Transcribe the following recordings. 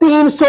300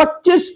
25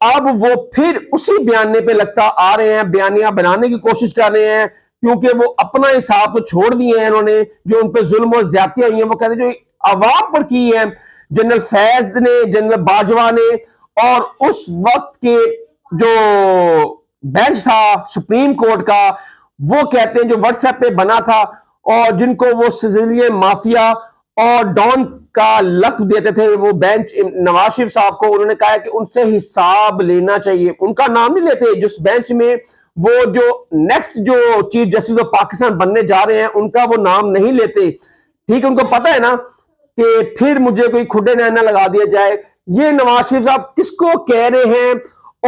اب وہ پھر اسی بیانے پہ لگتا آ رہے ہیں, بیانیاں بنانے کی کوشش کر رہے ہیں, کیونکہ وہ اپنا حساب تو چھوڑ دیے ہیں انہوں نے, جو ان پہ ظلم و زیادتیاں ہوئی ہیں وہ کہتے ہیں جو عوام پر کی ہیں جنرل فیض نے, جنرل باجوہ نے, اور اس وقت کے جو بینچ تھا سپریم کورٹ کا, وہ کہتے ہیں جو واٹس ایپ پہ بنا تھا اور جن کو وہ سیزیلین مافیا اور ڈان کا لقب دیتے تھے, وہ بینچ نواز شریف صاحب کو, انہوں نے کہا ہے کہ ان سے حساب لینا چاہیے. ان کا نام نہیں لیتے جس بینچ میں وہ جو نیکسٹ جو چیف جسٹس آف پاکستان بننے جا رہے ہیں ان کا وہ نام نہیں لیتے. ٹھیک ہے, ان کو پتہ ہے نا کہ پھر مجھے کوئی کھڈے نہ لگا دیا جائے. یہ نواز شریف صاحب کس کو کہہ رہے ہیں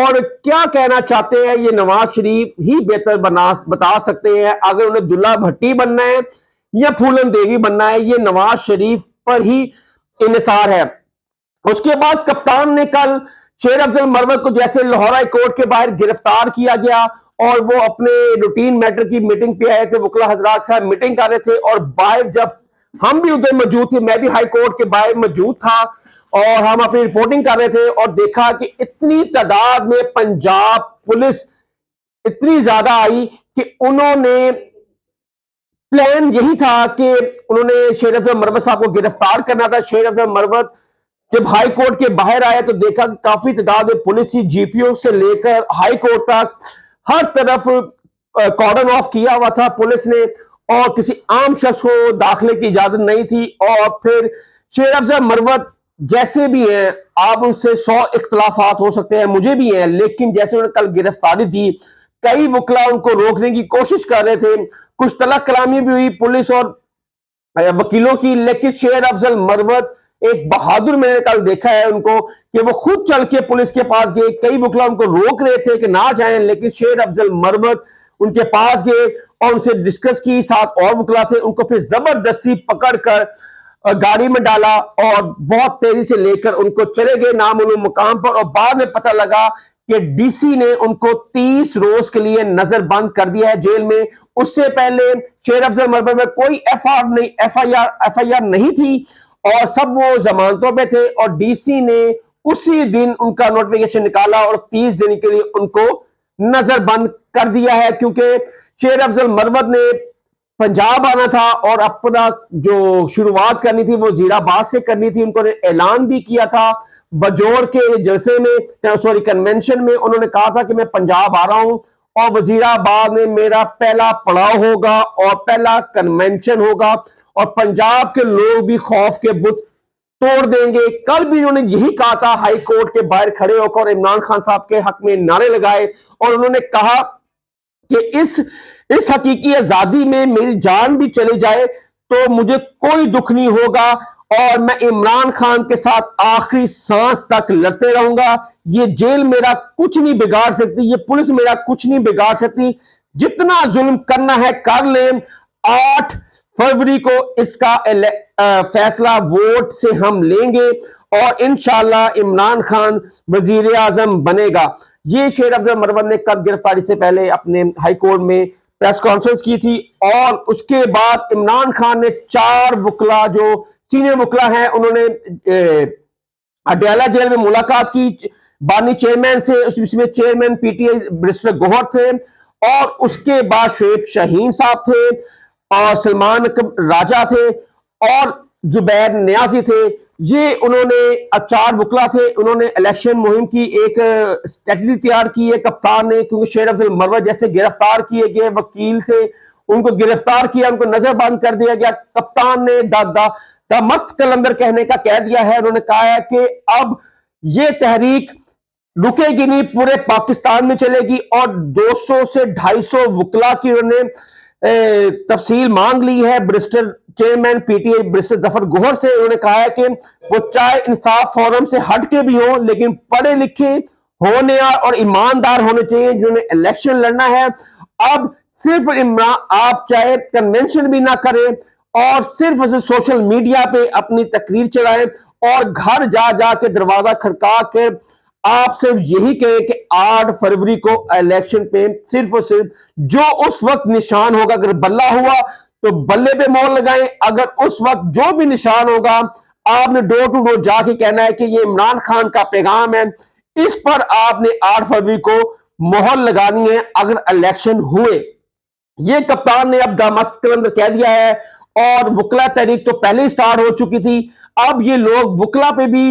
اور کیا کہنا چاہتے ہیں, یہ نواز شریف ہی بہتر بتا سکتے ہیں. اگر انہیں دلہا بھٹی بننا ہے یا پھولن دیوی بننا ہے, یہ نواز شریف پر ہی انحصار ہے. اس کے بعد کپتان نے کل شیر افضل مروت کو جیسے لاہور ہائی کورٹ کے باہر گرفتار کیا گیا اور وہ اپنے روٹین میٹر کی میٹنگ پہ آئے تھے, وکلا حضرات صاحب میٹنگ کر رہے تھے, اور باہر جب ہم بھی ادھر موجود تھے, میں بھی ہائی کورٹ کے باہر موجود تھا اور ہم اپنی رپورٹنگ کر رہے تھے, اور دیکھا کہ اتنی تعداد میں پنجاب پولیس اتنی زیادہ آئی کہ انہوں نے پلان یہی تھا کہ انہوں نے شیر افضل مروت صاحب کو گرفتار کرنا تھا. شیر افضل مروت جب ہائی کورٹ کے باہر آیا تو دیکھا کہ کافی تعداد میں پولیس تھی, جی پی او سے لے کر ہائی کورٹ تک ہر طرف کارڈن آف کیا ہوا تھا پولیس نے, اور کسی عام شخص کو داخلے کی اجازت نہیں تھی. اور پھر شیر افضل مروت جیسے بھی ہیں, آپ ان سے 100 اختلافات ہو سکتے ہیں, مجھے بھی ہیں, لیکن جیسے انہوں نے کل گرفتاری دی, کئی وکلا ان کو روکنے کی کوشش کر رہے تھے, کچھ طلاق کلامی بھی ہوئی پولیس اور وکیلوں کی, لیکن شیر افضل مروت ایک بہادر, میں نے کل دیکھا ہے ان کو کہ وہ خود چل کے پولیس کے پاس گئے. کئی وکلا ان کو روک رہے تھے کہ نہ جائیں, لیکن شیر افضل مروت ان کے پاس گئے اور ان سے ڈسکس کی. ساتھ اور وکلا تھے, ان کو پھر زبردستی پکڑ کر گاڑی میں ڈالا اور بہت تیزی سے لے کر ان کو چلے گئے نامعلوم مقام پر. اور بعد میں پتہ لگا کہ ڈی سی نے ان کو 30 روز کے لیے نظر بند کر دیا ہے جیل میں. اس سے پہلے شیر افضل مروت میں کوئی ایف آئی آر نہیں تھی اور سب وہ ضمانتوں پہ تھے, اور ڈی سی نے اسی دن ان کا نوٹیفیکیشن نکالا اور 30 دن کے لیے ان کو نظر بند کر دیا ہے, کیونکہ شیر افضل مروت نے پنجاب آنا تھا اور اپنا جو شروعات کرنی تھی وہ وزیر آباد سے کرنی تھی. ان کو اعلان بھی کیا تھا بجور کے جلسے میں, کنونشن میں, انہوں نے کہا تھا کہ میں پنجاب آ رہا ہوں اور وزیر آباد میں میرا پہلا پڑاؤ ہوگا اور پہلا کنونشن ہوگا, اور پنجاب کے لوگ بھی خوف کے بت توڑ دیں گے. کل بھی انہوں نے یہی کہا تھا ہائی کورٹ کے باہر کھڑے ہو کر, عمران خان صاحب کے حق میں نعرے لگائے, اور انہوں نے کہا کہ اس حقیقی آزادی میں میری جان بھی چلی جائے تو مجھے کوئی دکھ نہیں ہوگا, اور میں عمران خان کے ساتھ آخری سانس تک لڑتے رہوں گا. یہ جیل میرا کچھ نہیں بگاڑ سکتی, یہ پولیس میرا کچھ نہیں بگاڑ سکتی, جتنا ظلم کرنا ہے کر لیں. 8 فروری کو اس کا فیصلہ ووٹ سے ہم لیں گے اور انشاءاللہ عمران خان وزیر اعظم بنے گا. یہ شیر افضل مروت نے کل گرفتاری سے پہلے اپنے ہائی کورٹ میں پریس کانفرنس کی تھی, اور اس کے بعد عمران خان نے 4 وکلا جو سینئر وکلا ہیں انہوں نے اڈیالہ جیل میں ملاقات کی بانی چیئرمین سے. اس میں چیئرمین پی ٹی آئی برسٹر گوہر تھے, اور اس کے بعد شعیب شاہین صاحب تھے, اور سلمان راجہ تھے, اور زبیر نیازی تھے. یہ انہوں نے 4 وکلا تھے. انہوں نے الیکشن مہم کی ایک اسٹریٹجی تیار کی ہے کپتان نے, کیونکہ شیر افضل مروت جیسے گرفتار کیے گئے وکیل سے, ان کو گرفتار کیا, ان کو نظر بند کر دیا گیا. کپتان نے دا مست کلندر کہنے کا کہہ دیا ہے. انہوں نے کہا ہے کہ اب یہ تحریک رکے گی نہیں, پورے پاکستان میں چلے گی, اور 200 سے 250 وکلا کی انہوں نے تفصیل مانگ لی ہے برسٹر چیئرمین پی ٹی آئی برسٹر ظفر گوہر سے. انہوں نے کہا ہے کہ وہ چاہے انصاف فورم سے ہٹ کے بھی ہوں, لیکن پڑھے لکھے ہونے اور ایماندار ہونے چاہیے جنہوں نے الیکشن لڑنا ہے. اب صرف آپ چاہے کنونشن بھی نہ کریں اور صرف سوشل میڈیا پہ اپنی تقریر چلائیں اور گھر جا جا کے دروازہ کھڑکا کے آپ صرف یہی کہیں کہ 8 فروری کو الیکشن پہ صرف اور صرف جو اس وقت نشان ہوگا, اگر بلہ ہوا تو بلے پہ مہر لگائیں, اگر اس وقت جو بھی نشان ہوگا آپ نے ڈور ٹو ڈور جا کے کہنا ہے کہ یہ عمران خان کا پیغام ہے, اس پر آپ نے 8 فروری کو مہر لگانی ہے اگر الیکشن ہوئے. یہ کپتان نے اب دمشق کے اندر کہہ دیا ہے, اور وکلا تحریک تو پہلے ہی سٹارٹ ہو چکی تھی. اب یہ لوگ وکلا پہ بھی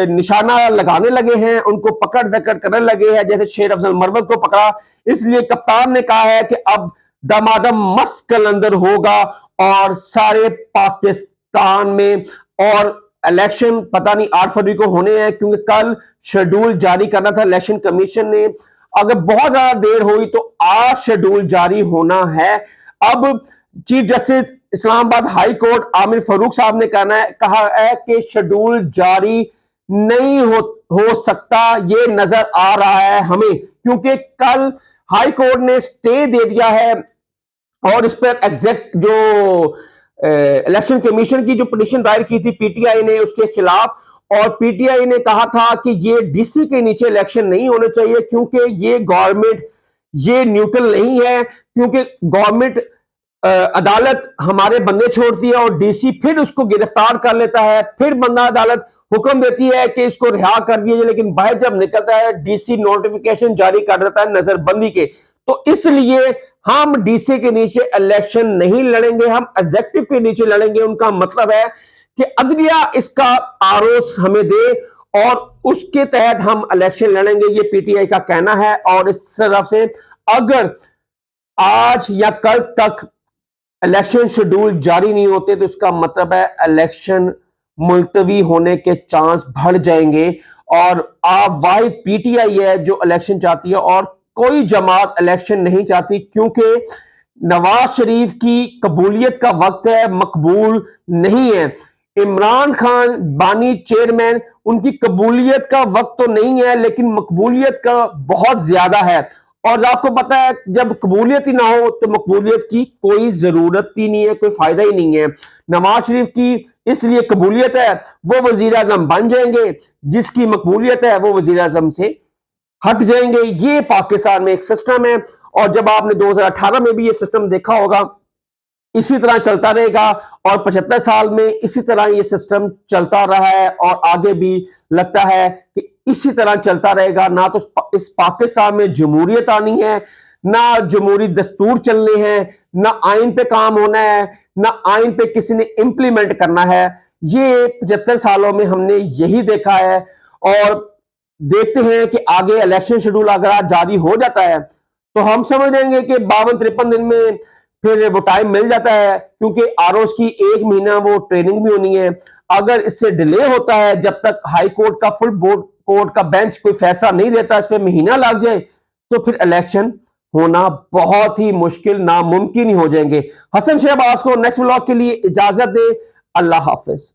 نشانہ لگانے لگے ہیں, ان کو پکڑ دکڑ کرنے لگے ہیں, جیسے شیر افضل مروت کو پکڑا. اس لیے کپتان نے کہا ہے کہ اب دمادم مست کلندر ہوگا اور سارے پاکستان میں, اور الیکشن پتہ نہیں 8 فروری کو ہونے ہیں, کیونکہ کل شیڈول جاری کرنا تھا الیکشن کمیشن نے. اگر بہت زیادہ دیر ہوئی تو آج شیڈول جاری ہونا ہے. اب چیف جسٹس اسلام آباد ہائی کورٹ عامر فاروق صاحب نے کہا ہے کہ شیڈول جاری نہیں ہو سکتا, یہ نظر آ رہا ہے ہمیں, کیونکہ کل ہائی کورٹ نے سٹے دے دیا ہے, اور اس پر ایگزیکٹ جو الیکشن کمیشن کی جو پٹیشن دائر کی تھی پی ٹی آئی نے اس کے خلاف, اور پی ٹی آئی نے کہا تھا کہ یہ ڈی سی کے نیچے الیکشن نہیں ہونے چاہیے, کیونکہ یہ گورنمنٹ یہ نیوٹرل نہیں ہے, کیونکہ گورنمنٹ عدالت ہمارے بندے چھوڑتی ہے اور ڈی سی پھر اس کو گرفتار کر لیتا ہے, پھر بندہ عدالت حکم دیتی ہے کہ اس کو رہا کر دیا جائے, لیکن باہر جب نکلتا ہے ڈی سی نوٹیفیکیشن جاری کر دیتا ہے نظر بندی کے. تو اس لیے ہم ڈی سی کے نیچے الیکشن نہیں لڑیں گے, ہم ایگزیکٹو کے نیچے لڑیں گے. ان کا مطلب ہے کہ عدلیہ اس کا آروس ہمیں دے اور اس کے تحت ہم الیکشن لڑیں گے, یہ پی ٹی آئی کا کہنا ہے. اور اس طرف سے اگر آج یا کل تک الیکشن شیڈول جاری نہیں ہوتے تو اس کا مطلب ہے الیکشن ملتوی ہونے کے چانس بڑھ جائیں گے, اور آپ واحد پی ٹی آئی ہے جو الیکشن چاہتی ہے, اور کوئی جماعت الیکشن نہیں چاہتی, کیونکہ نواز شریف کی قبولیت کا وقت ہے, مقبول نہیں ہے. عمران خان بانی چیئرمین, ان کی قبولیت کا وقت تو نہیں ہے لیکن مقبولیت کا بہت زیادہ ہے, اور آپ کو پتا ہے جب قبولیت ہی نہ ہو تو مقبولیت کی کوئی ضرورت ہی نہیں ہے, کوئی فائدہ ہی نہیں ہے. نواز شریف کی اس لیے قبولیت ہے, وہ وزیر اعظم بن جائیں گے, جس کی مقبولیت ہے وہ وزیر اعظم سے ہٹ جائیں گے. یہ پاکستان میں ایک سسٹم ہے, اور جب آپ نے 2018 میں بھی یہ سسٹم دیکھا ہوگا, اسی طرح چلتا رہے گا, اور 75 سال میں اسی طرح یہ سسٹم چلتا رہا ہے, اور آگے بھی لگتا ہے کہ اسی طرح چلتا رہے گا. نہ تو اس پاکستان میں جمہوریت آنی ہے, نہ جمہوری دستور چلنے ہیں, نہ آئین پہ کام ہونا ہے, نہ آئین پہ کسی نے امپلیمنٹ کرنا ہے. یہ 75 سالوں میں ہم نے یہی دیکھا ہے, اور دیکھتے ہیں کہ آگے الیکشن شیڈول اگر جاری ہو جاتا ہے تو ہم سمجھ لیں گے کہ 52-53 دن میں پھر وہ ٹائم مل جاتا ہے, کیونکہ آر اوز کی 1 مہینہ وہ ٹریننگ بھی ہونی ہے. اگر اس سے ڈیلے ہوتا ہے, جب تک ہائی کورٹ کا فل کورٹ کا بینچ کوئی فیصلہ نہیں دیتا, اس پہ مہینہ لگ جائے, تو پھر الیکشن ہونا بہت ہی مشکل, ناممکن ہی ہو جائیں گے. حسن شہباز کو نیکسٹ ولاگ کے لیے اجازت دے. اللہ حافظ.